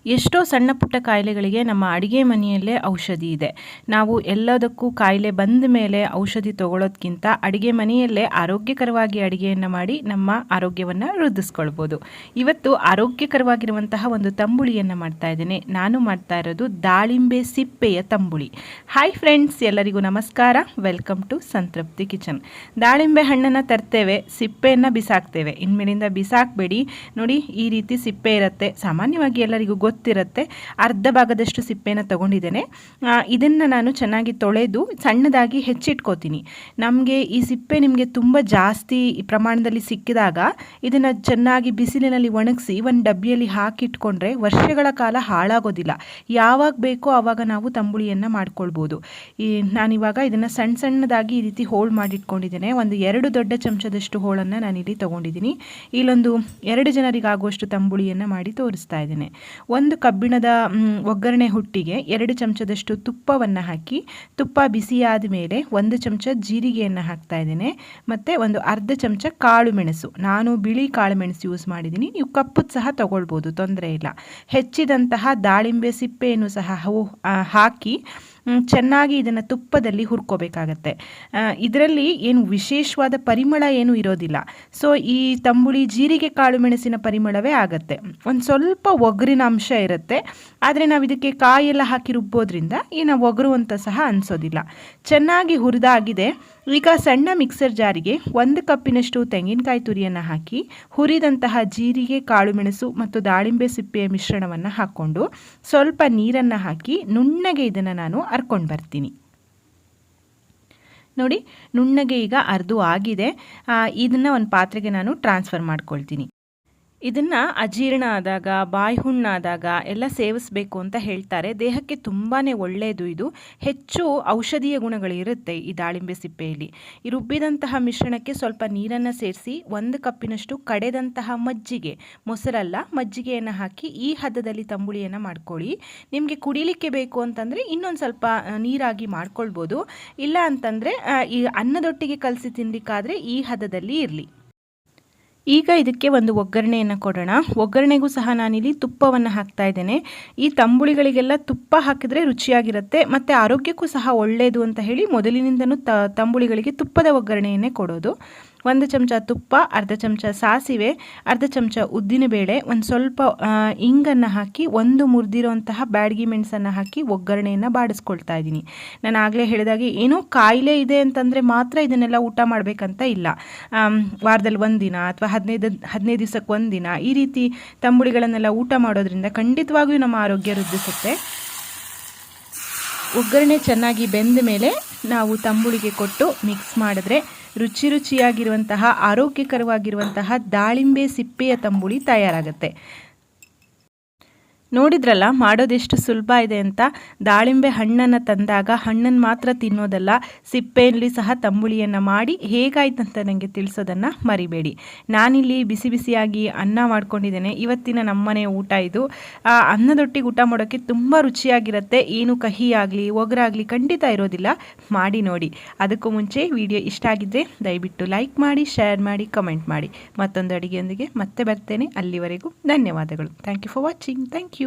ಎಷ್ಟೋ ಸಣ್ಣ ಪುಟ್ಟ ಕಾಯಿಲೆಗಳಿಗೆ ನಮ್ಮ ಅಡುಗೆ ಮನೆಯಲ್ಲೇ ಔಷಧಿ ಇದೆ. ನಾವು ಎಲ್ಲದಕ್ಕೂ ಕಾಯಿಲೆ ಬಂದ ಮೇಲೆ ಔಷಧಿ ತಗೊಳ್ಳೋದಕ್ಕಿಂತ ಅಡುಗೆ ಮನೆಯಲ್ಲೇ ಆರೋಗ್ಯಕರವಾಗಿ ಅಡುಗೆಯನ್ನು ಮಾಡಿ ನಮ್ಮ ಆರೋಗ್ಯವನ್ನು ವೃದ್ಧಿಸ್ಕೊಳ್ಬೋದು. ಇವತ್ತು ಆರೋಗ್ಯಕರವಾಗಿರುವಂತಹ ಒಂದು ತಂಬುಳಿಯನ್ನು ಮಾಡ್ತಾ ಇದ್ದೇನೆ. ನಾನು ಮಾಡ್ತಾ ಇರೋದು ದಾಳಿಂಬೆ ಸಿಪ್ಪೆಯ ತಂಬುಳಿ. ಹಾಯ್ ಫ್ರೆಂಡ್ಸ್, ಎಲ್ಲರಿಗೂ ನಮಸ್ಕಾರ. ವೆಲ್ಕಮ್ ಟು ಸಂತೃಪ್ತಿ ಕಿಚನ್. ದಾಳಿಂಬೆ ಹಣ್ಣನ್ನು ತರ್ತೇವೆ, ಸಿಪ್ಪೆಯನ್ನು ಬಿಸಾಕ್ತೇವೆ. ಇನ್ಮೇಲಿಂದ ಬಿಸಾಕಬೇಡಿ. ನೋಡಿ, ಈ ರೀತಿ ಸಿಪ್ಪೆ ಇರುತ್ತೆ. ಸಾಮಾನ್ಯವಾಗಿ ಎಲ್ಲರಿಗೂ ಗೊತ್ತಿರುತ್ತೆ. ಅರ್ಧ ಭಾಗದಷ್ಟು ಸಿಪ್ಪೆನ ತಗೊಂಡಿದ್ದೇನೆ. ಇದನ್ನು ನಾನು ಚೆನ್ನಾಗಿ ತೊಳೆದು ಸಣ್ಣದಾಗಿ ಹೆಚ್ಚಿಟ್ಕೋತೀನಿ. ನಮಗೆ ಈ ಸಿಪ್ಪೆ ನಿಮಗೆ ತುಂಬ ಜಾಸ್ತಿ ಪ್ರಮಾಣದಲ್ಲಿ ಸಿಕ್ಕಿದಾಗ ಇದನ್ನು ಚೆನ್ನಾಗಿ ಬಿಸಿಲಿನಲ್ಲಿ ಒಣಗಿಸಿ ಒಂದು ಡಬ್ಬಿಯಲ್ಲಿ ಹಾಕಿಟ್ಕೊಂಡ್ರೆ ವರ್ಷಗಳ ಕಾಲ ಹಾಳಾಗೋದಿಲ್ಲ. ಯಾವಾಗ ಬೇಕೋ ಆವಾಗ ನಾವು ತಂಬುಳಿಯನ್ನು ಮಾಡ್ಕೊಳ್ಬೋದು. ನಾನಿವಾಗ ಇದನ್ನು ಸಣ್ಣ ಸಣ್ಣದಾಗಿ ಈ ರೀತಿ ಹೋಳು ಮಾಡಿಟ್ಕೊಂಡಿದ್ದೇನೆ. ಒಂದು 2 ದೊಡ್ಡ ಚಮಚದಷ್ಟು ಹೋಳನ್ನು ನಾನಿಲ್ಲಿ ತೊಗೊಂಡಿದ್ದೀನಿ. ಇಲ್ಲೊಂದು 2 ಜನರಿಗಾಗುವಷ್ಟು ತಂಬುಳಿಯನ್ನು ಮಾಡಿ ತೋರಿಸ್ತಾ ಇದ್ದೇನೆ. ಒಂದು ಕಬ್ಬಿಣದ ಒಗ್ಗರಣೆ ಹುಟ್ಟಿಗೆ 2 ಚಮಚದಷ್ಟು ತುಪ್ಪವನ್ನು ಹಾಕಿ, ತುಪ್ಪ ಬಿಸಿಯಾದ ಮೇಲೆ 1 ಚಮಚ ಜೀರಿಗೆಯನ್ನು ಹಾಕ್ತಾ ಇದ್ದೇನೆ. ಮತ್ತು ಒಂದು ಅರ್ಧ ಚಮಚ ಕಾಳು ಮೆಣಸು. ನಾನು ಬಿಳಿ ಕಾಳು ಮೆಣಸು ಯೂಸ್ ಮಾಡಿದ್ದೀನಿ. ನೀವು ಕಪ್ಪುದು ಸಹ ತಗೊಳ್ಬೋದು, ತೊಂದರೆ ಇಲ್ಲ. ಹೆಚ್ಚಿದಂತಹ ದಾಳಿಂಬೆ ಸಿಪ್ಪೆಯನ್ನು ಸಹ ಹಾಕಿ ಚೆನ್ನಾಗಿ ಇದನ್ನು ತುಪ್ಪದಲ್ಲಿ ಹುರ್ಕೋಬೇಕಾಗತ್ತೆ. ಇದರಲ್ಲಿ ಏನು ವಿಶೇಷವಾದ ಪರಿಮಳ ಏನೂ ಇರೋದಿಲ್ಲ. ಸೊ ಈ ತಂಬುಳಿ ಜೀರಿಗೆ ಕಾಳು ಮೆಣಸಿನ ಪರಿಮಳವೇ ಆಗುತ್ತೆ. ಒಂದು ಸ್ವಲ್ಪ ಒಗರಿನ ಅಂಶ ಇರುತ್ತೆ, ಆದರೆ ನಾವು ಇದಕ್ಕೆ ಕಾಯೆಲ್ಲ ಹಾಕಿ ರುಬ್ಬೋದ್ರಿಂದ ಏನು ಒಗರು ಅಂತ ಸಹ ಅನಿಸೋದಿಲ್ಲ. ಚೆನ್ನಾಗಿ ಹುರಿದಾಗಿದೆ. ಈಗ ಸಣ್ಣ ಮಿಕ್ಸರ್ ಜಾರಿಗೆ 1 ಕಪ್ಪಿನಷ್ಟು ತೆಂಗಿನಕಾಯಿ ತುರಿಯನ್ನು ಹಾಕಿ ಹುರಿದಂತಹ ಜೀರಿಗೆ ಕಾಳು ಮೆಣಸು ಮತ್ತು ದಾಳಿಂಬೆ ಸಿಪ್ಪೆಯ ಮಿಶ್ರಣವನ್ನು ಹಾಕ್ಕೊಂಡು ಸ್ವಲ್ಪ ನೀರನ್ನು ಹಾಕಿ ನುಣ್ಣಗೆ ಇದನ್ನು ನಾನು ಅರ್ಕೊಂಡು ಬರ್ತೀನಿ. ನೋಡಿ, ನುಣ್ಣಗೆ ಈಗ ಅರ್ದು ಆಗಿದೆ. ಇದನ್ನು ಒಂದು ಪಾತ್ರೆಗೆ ನಾನು ಟ್ರಾನ್ಸ್ಫರ್ ಮಾಡ್ಕೊಳ್ತೀನಿ. ಇದನ್ನು ಅಜೀರ್ಣ ಆದಾಗ, ಬಾಯಿ ಹುಣ್ಣಾದಾಗ ಎಲ್ಲ ಸೇವಿಸಬೇಕು ಅಂತ ಹೇಳ್ತಾರೆ. ದೇಹಕ್ಕೆ ತುಂಬಾ ಒಳ್ಳೆಯದು. ಇದು ಹೆಚ್ಚು ಔಷಧೀಯ ಗುಣಗಳಿರುತ್ತೆ ಈ ದಾಳಿಂಬೆ ಸಿಪ್ಪೆಯಲ್ಲಿ. ಈ ರುಬ್ಬಿದಂತಹ ಮಿಶ್ರಣಕ್ಕೆ ಸ್ವಲ್ಪ ನೀರನ್ನು ಸೇರಿಸಿ 1 ಕಪ್ಪಿನಷ್ಟು ಕಡೆದಂತಹ ಮಜ್ಜಿಗೆ, ಮೊಸರಲ್ಲ ಮಜ್ಜಿಗೆಯನ್ನು ಹಾಕಿ ಈ ಹದದಲ್ಲಿ ತಂಬುಳಿಯನ್ನು ಮಾಡ್ಕೊಳ್ಳಿ. ನಿಮಗೆ ಕುಡಿಲಿಕ್ಕೆ ಬೇಕು ಅಂತಂದರೆ ಇನ್ನೊಂದು ಸ್ವಲ್ಪ ನೀರಾಗಿ ಮಾಡ್ಕೊಳ್ಬೋದು. ಇಲ್ಲ ಅಂತಂದರೆ ಈ ಅನ್ನದೊಟ್ಟಿಗೆ ಕಲಸಿ ತಿನ್ನಲಿಕ್ಕಾದರೆ ಈ ಹದದಲ್ಲಿ ಇರಲಿ. ಈಗ ಇದಕ್ಕೆ ಒಂದು ಒಗ್ಗರಣೆಯನ್ನು ಕೊಡೋಣ. ಒಗ್ಗರಣೆಗೂ ಸಹ ನಾನಿಲ್ಲಿ ತುಪ್ಪವನ್ನು ಹಾಕ್ತಾ ಇದ್ದೇನೆ. ಈ ತಂಬುಳಿಗಳಿಗೆಲ್ಲ ತುಪ್ಪ ಹಾಕಿದರೆ ರುಚಿಯಾಗಿರುತ್ತೆ ಮತ್ತು ಆರೋಗ್ಯಕ್ಕೂ ಸಹ ಒಳ್ಳೆಯದು ಅಂತ ಹೇಳಿ ಮೊದಲಿನಿಂದನೂ ತಂಬುಳಿಗಳಿಗೆ ತುಪ್ಪದ ಒಗ್ಗರಣೆಯನ್ನೇ ಕೊಡೋದು. 1 ಚಮಚ ತುಪ್ಪ, ಅರ್ಧ ಚಮಚ ಸಾಸಿವೆ, ಅರ್ಧ ಚಮಚ ಉದ್ದಿನಬೇಳೆ, ಒಂದು ಸ್ವಲ್ಪ ಇಂಗನ್ನು ಹಾಕಿ 1 ಮುರಿದಿರೋಂತಹ ಬ್ಯಾಡಗಿ ಮೆಣಸನ್ನು ಹಾಕಿ ಒಗ್ಗರಣೆಯನ್ನು ಬಾಡಿಸ್ಕೊಳ್ತಾ ಇದ್ದೀನಿ. ನಾನು ಆಗಲೇ ಹೇಳಿದಾಗೆ ಏನೋ ಕಾಯಿಲೆ ಇದೆ ಅಂತಂದರೆ ಮಾತ್ರ ಇದನ್ನೆಲ್ಲ ಊಟ ಮಾಡಬೇಕಂತ ಇಲ್ಲ. ವಾರದಲ್ಲಿ 1 ದಿನ ಅಥವಾ 15 ದಿವಸಕ್ಕೆ 1 ದಿನ ಈ ರೀತಿ ತಂಬುಳಿಗಳನ್ನೆಲ್ಲ ಊಟ ಮಾಡೋದ್ರಿಂದ ಖಂಡಿತವಾಗಿಯೂ ನಮ್ಮ ಆರೋಗ್ಯ ವೃದ್ಧಿಸುತ್ತೆ. ಒಗ್ಗರಣೆ ಚೆನ್ನಾಗಿ ಬೆಂದ ಮೇಲೆ ನಾವು ತಂಬುಳಿಗೆ ಕೊಟ್ಟು ಮಿಕ್ಸ್ ಮಾಡಿದ್ರೆ ರುಚಿಯಾಗಿರುವಂತಹ ಆರೋಗ್ಯಕರವಾಗಿರುವಂತಹ ದಾಳಿಂಬೆ ಸಿಪ್ಪೆಯ ತಂಬುಳಿ ತಯಾರಾಗುತ್ತೆ. ನೋಡಿದ್ರಲ್ಲ ಮಾಡೋದೆಷ್ಟು ಸುಲಭ ಇದೆ ಅಂತ. ದಾಳಿಂಬೆ ಹಣ್ಣನ್ನು ತಂದಾಗ ಹಣ್ಣನ್ನು ಮಾತ್ರ ತಿನ್ನೋದಲ್ಲ, ಸಿಪ್ಪೆಯಲ್ಲಿ ಸಹ ತಂಬುಳಿಯನ್ನು ಮಾಡಿ ಹೇಗಾಯ್ತಂತ ನನಗೆ ತಿಳಿಸೋದನ್ನು ಮರಿಬೇಡಿ. ನಾನಿಲ್ಲಿ ಬಿಸಿ ಬಿಸಿಯಾಗಿ ಅನ್ನ ಮಾಡ್ಕೊಂಡಿದ್ದೇನೆ. ಇವತ್ತಿನ ನಮ್ಮನೆ ಊಟ ಇದು. ಅನ್ನದೊಟ್ಟಿಗೆ ಊಟ ಮಾಡೋಕ್ಕೆ ತುಂಬ ರುಚಿಯಾಗಿರುತ್ತೆ. ಏನು ಕಹಿ ಆಗಲಿ ಒಗರಾಗಲಿ ಖಂಡಿತ ಇರೋದಿಲ್ಲ. ಮಾಡಿ ನೋಡಿ. ಅದಕ್ಕೂ ಮುಂಚೆ ವಿಡಿಯೋ ಇಷ್ಟ ಆಗಿದ್ದರೆ ದಯವಿಟ್ಟು ಲೈಕ್ ಮಾಡಿ, ಶೇರ್ ಮಾಡಿ, ಕಮೆಂಟ್ ಮಾಡಿ. ಮತ್ತೊಂದು ಅಡುಗೆಯೊಂದಿಗೆ ಮತ್ತೆ ಬರ್ತೇನೆ. ಅಲ್ಲಿವರೆಗೂ ಧನ್ಯವಾದಗಳು. Thank you for watching. Thank you.